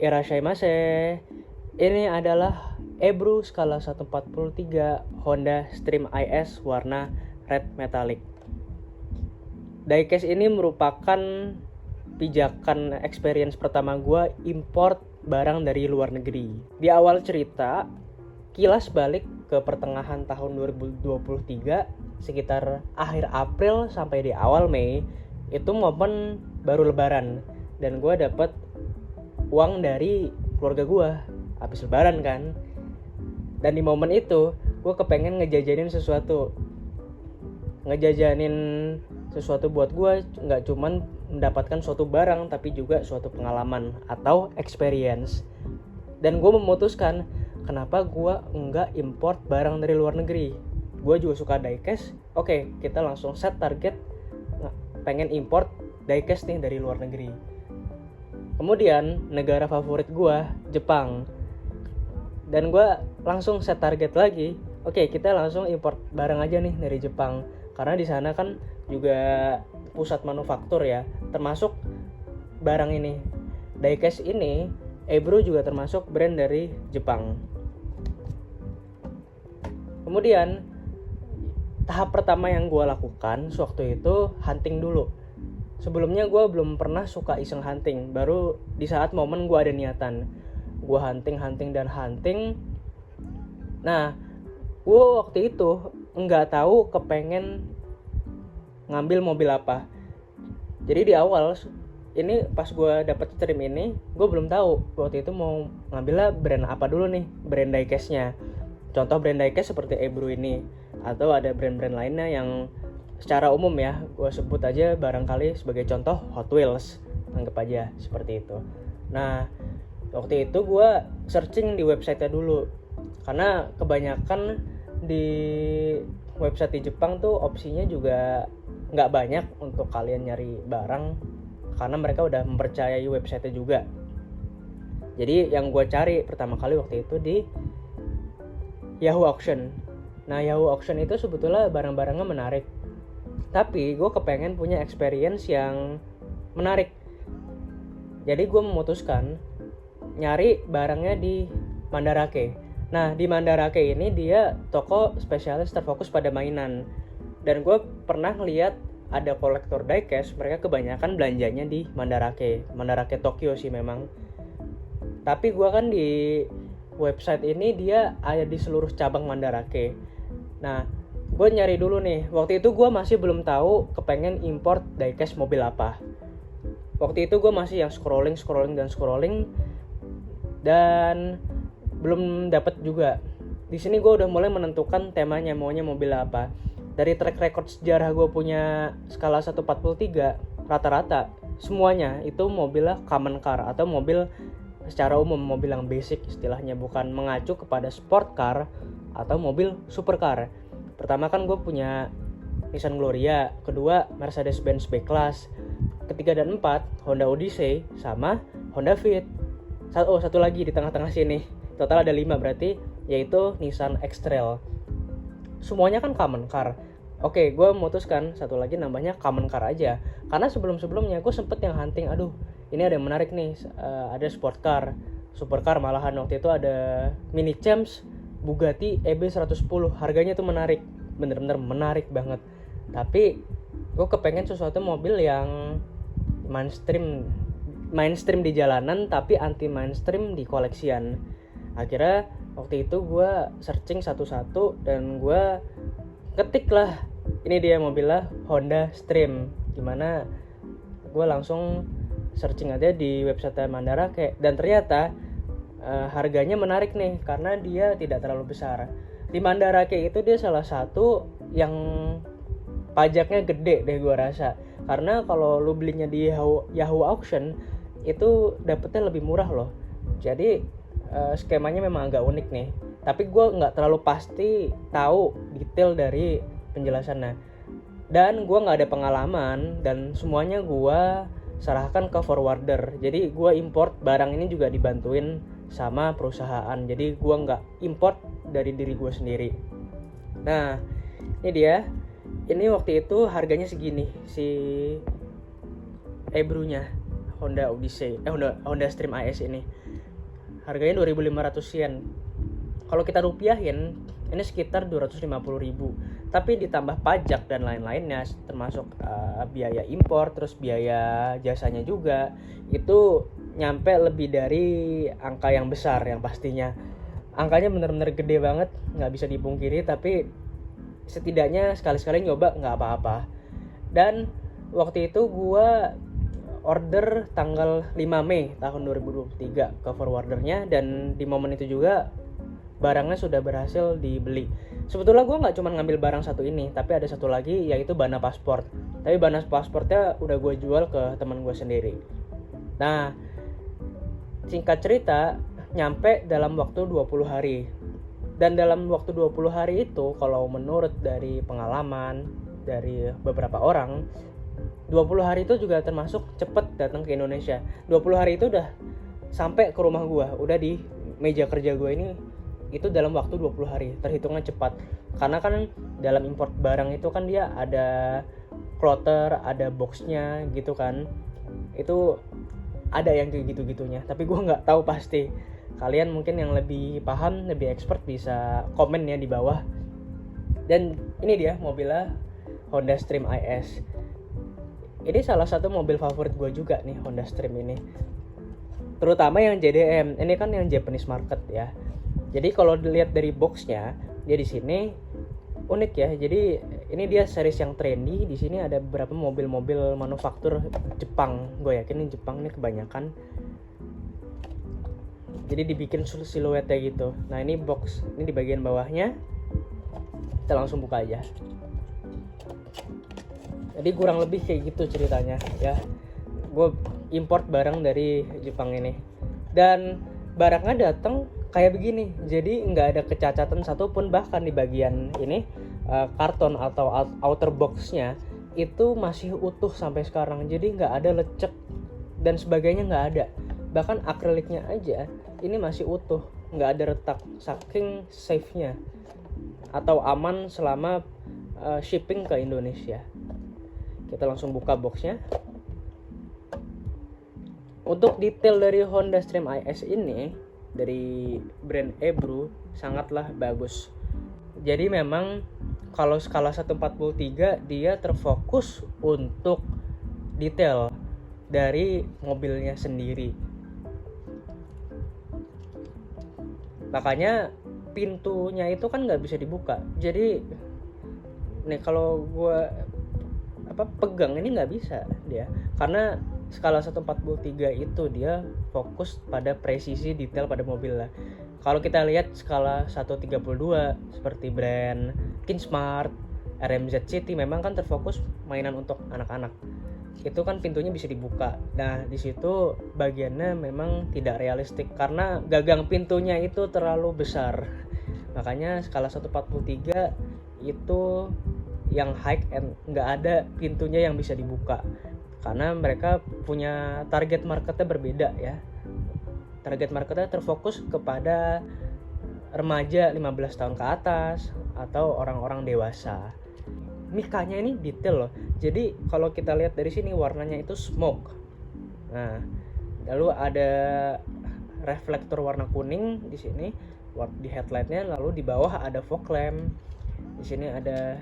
Irashaimase. Ini adalah Ebru skala 143 Honda Stream IS warna red metallic. Diecast ini merupakan pijakan experience pertama gue import barang dari luar negeri. Di awal cerita, kilas balik ke pertengahan tahun 2023, sekitar akhir April sampai di awal Mei, itu momen baru lebaran. Dan gue dapet uang dari keluarga gue habis lebaran kan. Dan di momen itu gue kepengen ngejajanin sesuatu buat gue, nggak cuman mendapatkan suatu barang tapi juga suatu pengalaman atau experience. Dan gue memutuskan kenapa gue nggak import barang dari luar negeri. Gue juga suka diecast. Oke, kita langsung set target pengen import diecast nih dari luar negeri. Kemudian negara favorit gue Jepang. Dan gue langsung set target lagi. Oke, kita langsung import barang aja nih dari Jepang. Karena di sana kan juga pusat manufaktur ya, termasuk barang ini. Diecast ini, Ebru juga termasuk brand dari Jepang. Kemudian, tahap pertama yang gue lakukan sewaktu itu hunting dulu. Sebelumnya gue belum pernah suka iseng hunting, baru di saat momen gue ada niatan. Gue hunting. Nah, gue waktu itu nggak tahu kepengen ngambil mobil apa. Jadi di awal ini pas gue dapet stream ini, gue belum tahu waktu itu mau ngambilnya brand apa dulu nih, brand diecastnya. Contoh brand diecast seperti Ebru ini, atau ada brand-brand lainnya yang secara umum ya, gue sebut aja barangkali sebagai contoh Hot Wheels, anggap aja seperti itu. Nah, waktu itu gue searching di website-nya dulu, karena kebanyakan di website di Jepang tuh opsinya juga nggak banyak untuk kalian nyari barang, karena mereka udah mempercayai website-nya juga. Jadi yang gue cari pertama kali waktu itu di Yahoo Auction. Nah, Yahoo Auction itu sebetulnya barang-barangnya menarik, tapi gue kepengen punya experience yang menarik. Jadi gue memutuskan nyari barangnya di Mandarake. Nah, di Mandarake ini dia toko spesialis terfokus pada mainan. Dan gue pernah ngeliat ada kolektor diecast, mereka kebanyakan belanjanya di Mandarake Tokyo sih memang. Tapi gue kan di website ini dia ada di seluruh cabang Mandarake. Nah, gue nyari dulu nih. Waktu itu gue masih belum tahu kepengen import diecast mobil apa. Waktu itu gue masih yang scrolling dan belum dapat juga. Di sini gue udah mulai menentukan temanya, maunya mobil apa. Dari track record sejarah gue punya skala 143, rata-rata semuanya itu mobilnya common car atau mobil secara umum, mobil yang basic istilahnya, bukan mengacu kepada sport car atau mobil supercar. Pertama kan gue punya Nissan Gloria, kedua Mercedes-Benz B-Class, ketiga dan empat Honda Odyssey sama Honda Fit. Satu lagi di tengah-tengah sini, total ada 5 berarti, yaitu Nissan X-Trail. Semuanya kan common car. Oke, gue memutuskan satu lagi nambahnya common car aja, karena sebelum-sebelumnya gue sempet yang hunting, ini ada yang menarik nih, ada sport car, supercar, malahan waktu itu ada Mini Champs Bugatti EB110, harganya tuh menarik, bener-bener menarik banget. Tapi gue kepengen sesuatu mobil yang mainstream di jalanan tapi anti mainstream di koleksian. Akhirnya waktu itu gue searching satu-satu dan gue ketik lah, ini dia mobilnya Honda Stream. Gimana gue langsung searching aja di website Mandarake, dan ternyata harganya menarik nih karena dia tidak terlalu besar. Di Mandarake itu dia salah satu yang pajaknya gede deh gue rasa, karena kalau lu belinya di Yahoo Auction itu dapetnya lebih murah loh. Jadi skemanya memang agak unik nih, tapi gue nggak terlalu pasti tahu detail dari penjelasannya, dan gue nggak ada pengalaman, dan semuanya gue serahkan ke forwarder. Jadi gue import barang ini juga dibantuin sama perusahaan, jadi gue nggak import dari diri gue sendiri. Nah, ini dia. Ini waktu itu harganya segini si Ebrunya, Honda Odyssey, Honda Stream IS ini. Harganya 2.500 yen. Kalau kita rupiahin, ini sekitar 250.000. Tapi ditambah pajak dan lain-lainnya, termasuk biaya impor, terus biaya jasanya juga, itu nyampe lebih dari angka yang besar yang pastinya. Angkanya bener-bener gede banget, nggak bisa dipungkiri, tapi setidaknya sekali-sekali nyoba nggak apa-apa. Dan waktu itu gue order tanggal 5 Mei tahun 2023 ke forwardernya, dan di momen itu juga barangnya sudah berhasil dibeli. Sebetulnya gue nggak cuma ngambil barang satu ini, tapi ada satu lagi, yaitu Bana Passport. Tapi Bana Passportnya udah gue jual ke teman gue sendiri. Nah, singkat cerita, nyampe dalam waktu 20 hari. Dan dalam waktu 20 hari itu, kalau menurut dari pengalaman dari beberapa orang, 20 hari itu juga termasuk cepet datang ke Indonesia. 20 hari itu udah sampai ke rumah gue, udah di meja kerja gue ini, itu dalam waktu 20 hari, terhitungnya cepat. Karena kan dalam import barang itu kan dia ada plotter, ada boxnya gitu kan. Itu ada yang kayak gitu-gitunya, tapi gue nggak tahu pasti. Kalian mungkin yang lebih paham, lebih expert bisa komen ya di bawah. Dan ini dia mobilnya, Honda Stream IS. Ini salah satu mobil favorit gue juga nih, Honda Stream ini. Terutama yang JDM, ini kan yang Japanese market ya. Jadi kalau dilihat dari boxnya, dia di sini unik ya. Jadi ini dia series yang trendy. Di sini ada beberapa mobil-mobil manufaktur Jepang. Gue yakin ini Jepang nih kebanyakan. Jadi dibikin siluetnya gitu. Nah ini box, ini di bagian bawahnya. Kita langsung buka aja. Jadi kurang lebih kayak gitu ceritanya ya. Gue import barang dari Jepang ini, dan barangnya datang kayak begini. Jadi nggak ada kecacatan satupun, bahkan di bagian ini karton atau outer boxnya itu masih utuh sampai sekarang. Jadi nggak ada lecek dan sebagainya, nggak ada. Bahkan akriliknya aja ini masih utuh, nggak ada retak, saking safe-nya atau aman selama shipping ke Indonesia. Kita langsung buka boxnya. Untuk detail dari Honda Stream IS ini dari brand Ebru sangatlah bagus. Jadi memang kalau skala 1/43 dia terfokus untuk detail dari mobilnya sendiri. Makanya pintunya itu kan nggak bisa dibuka. Jadi nih kalau gue pegang ini nggak bisa dia, karena skala 1/43 itu dia fokus pada presisi detail pada mobilnya. Kalau kita lihat skala 1/32 seperti brand Kinsmart, RMZ City memang kan terfokus mainan untuk anak-anak. Itu kan pintunya bisa dibuka. Nah, di situ bagiannya memang tidak realistik karena gagang pintunya itu terlalu besar. Makanya skala 1/43 itu yang high end, nggak ada pintunya yang bisa dibuka. Karena mereka punya target marketnya berbeda ya. Target marketnya terfokus kepada remaja 15 tahun ke atas atau orang-orang dewasa. Mikanya ini detail loh. Jadi kalau kita lihat dari sini warnanya itu smoke. Nah, lalu ada reflektor warna kuning di sini di headlightnya, lalu di bawah ada fog lamp. Di sini ada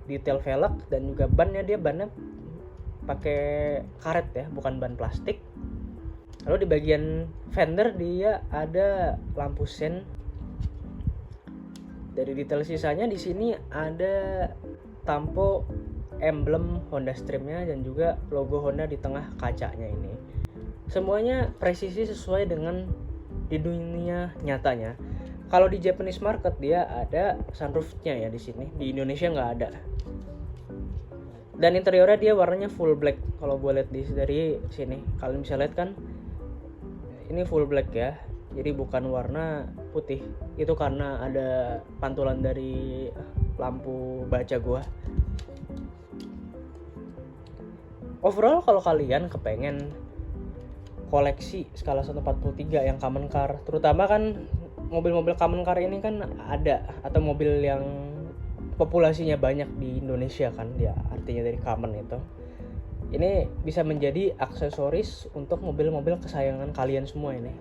detail velg, dan juga bannya pakai karet ya, bukan ban plastik. Lalu di bagian fender dia ada lampu sen. Dari detail sisanya di sini ada tampo emblem Honda Stream-nya dan juga logo Honda di tengah kacanya ini. Semuanya presisi sesuai dengan di dunia nyatanya. Kalau di Japanese market dia ada sunroof-nya ya di sini. Di Indonesia nggak ada. Dan interiornya dia warnanya full black. Kalau gue lihat dari sini, kalian bisa lihat kan, ini full black ya. Jadi bukan warna putih. Itu karena ada pantulan dari lampu baca gue. Overall kalau kalian kepengen koleksi skala 1/43 yang common car, terutama kan mobil-mobil common car ini kan ada, atau mobil yang populasinya banyak di Indonesia kan, dia artinya dari common itu. Ini bisa menjadi aksesoris untuk mobil-mobil kesayangan kalian semua ini.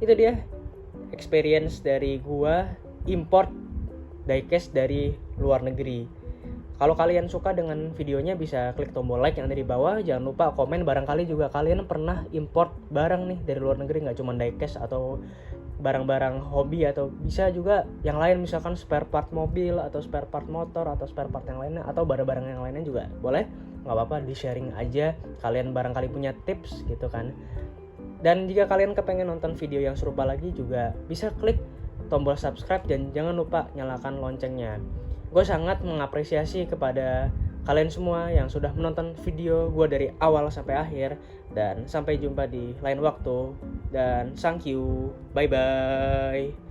Itu dia experience dari gua import diecast dari luar negeri. Kalau kalian suka dengan videonya bisa klik tombol like yang ada di bawah. Jangan lupa komen, barangkali juga kalian pernah import barang nih dari luar negeri, nggak cuma diecast atau barang-barang hobi, atau bisa juga yang lain, misalkan spare part mobil atau spare part motor atau spare part yang lainnya, atau barang-barang yang lainnya juga boleh, nggak apa-apa, di sharing aja. Kalian barangkali punya tips gitu kan. Dan jika kalian kepengen nonton video yang serupa lagi juga bisa klik tombol subscribe dan jangan lupa nyalakan loncengnya. Gue sangat mengapresiasi kepada kalian semua yang sudah menonton video gue dari awal sampai akhir. Dan sampai jumpa di lain waktu. Dan thank you. Bye-bye.